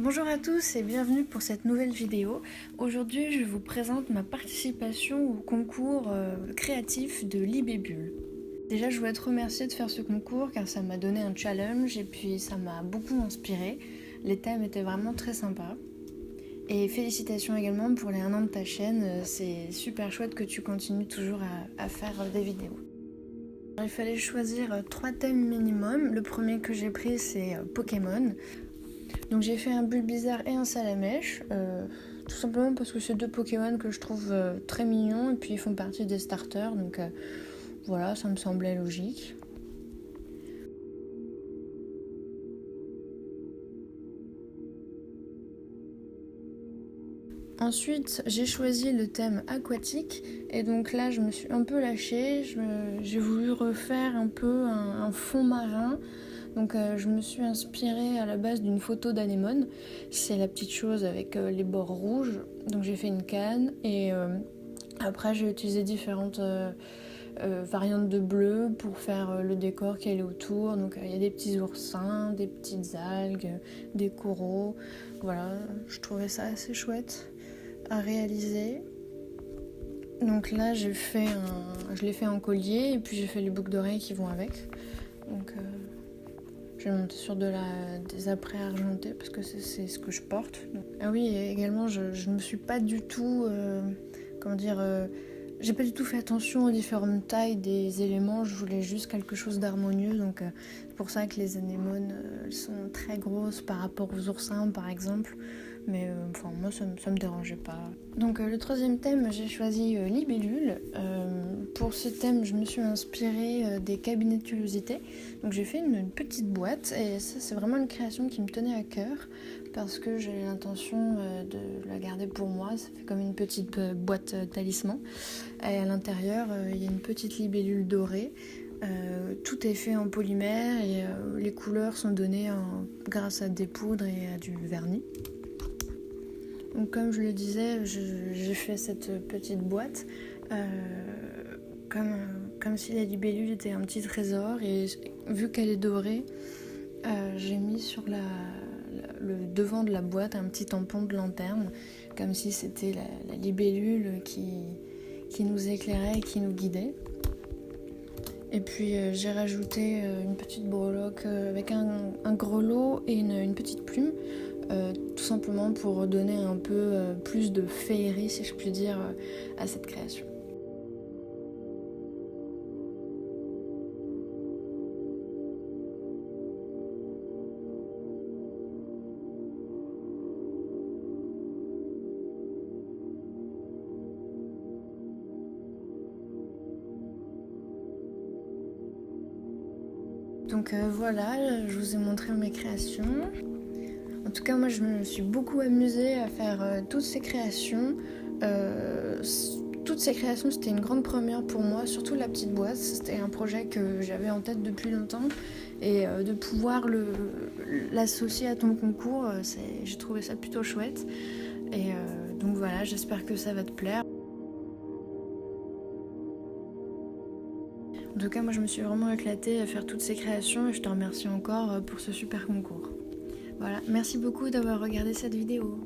Bonjour à tous et bienvenue pour cette nouvelle vidéo. Aujourd'hui, je vous présente ma participation au concours créatif de Libébule. Déjà, je voulais te remercier de faire ce concours car ça m'a donné un challenge et puis ça m'a beaucoup inspiré. Les thèmes étaient vraiment très sympas. Et félicitations également pour les 1 an de ta chaîne, c'est super chouette que tu continues toujours à faire des vidéos. Alors, il fallait choisir 3 thèmes minimum. Le premier que j'ai pris c'est Pokémon. Donc j'ai fait un Bulbizarre et un Salamèche, tout simplement parce que c'est 2 Pokémon que je trouve très mignons et puis ils font partie des starters, donc voilà, ça me semblait logique. Ensuite, j'ai choisi le thème aquatique et donc là je me suis un peu lâchée, j'ai voulu refaire un peu un fond marin. Donc je me suis inspirée à la base d'une photo d'anémone, c'est la petite chose avec les bords rouges. Donc j'ai fait une canne et après j'ai utilisé différentes variantes de bleu pour faire le décor qui est autour. Donc il y a des petits oursins, des petites algues, des coraux. Voilà, je trouvais ça assez chouette à réaliser. Donc là je l'ai fait en collier et puis j'ai fait les boucles d'oreilles qui vont avec. Donc je vais monter sur des apprêts argentés parce que c'est ce que je porte. Donc, ah oui, et également je me suis pas du tout j'ai pas du tout fait attention aux différentes tailles des éléments, je voulais juste quelque chose d'harmonieux, donc c'est pour ça que les anémones elles sont très grosses par rapport aux oursins par exemple, mais moi ça me dérangeait pas. Donc le troisième thème, j'ai choisi Libellule. Pour ce thème, je me suis inspirée des cabinets de curiosité, donc j'ai fait une petite boîte et ça c'est vraiment une création qui me tenait à cœur parce que j'ai l'intention de la garder pour moi. Ça fait comme une petite boîte talisman. Et à l'intérieur, il y a une petite libellule dorée. Tout est fait en polymère et les couleurs sont données grâce à des poudres et à du vernis. Donc comme je le disais, j'ai fait cette petite boîte comme si la libellule était un petit trésor. Et vu qu'elle est dorée, j'ai mis sur le devant de la boîte un petit tampon de lanterne, comme si c'était la libellule qui nous éclairait et qui nous guidait. Et puis j'ai rajouté une petite breloque avec un grelot et une petite plume, tout simplement pour donner un peu plus de féerie, si je puis dire, à cette création. Donc voilà, je vous ai montré mes créations. En tout cas, moi je me suis beaucoup amusée à faire toutes ces créations. Toutes ces créations, c'était une grande première pour moi, surtout la petite boîte. C'était un projet que j'avais en tête depuis longtemps. Et de pouvoir l'associer à ton concours, j'ai trouvé ça plutôt chouette. Et donc voilà, j'espère que ça va te plaire. En tout cas, moi je me suis vraiment éclatée à faire toutes ces créations et je te remercie encore pour ce super concours. Voilà, merci beaucoup d'avoir regardé cette vidéo.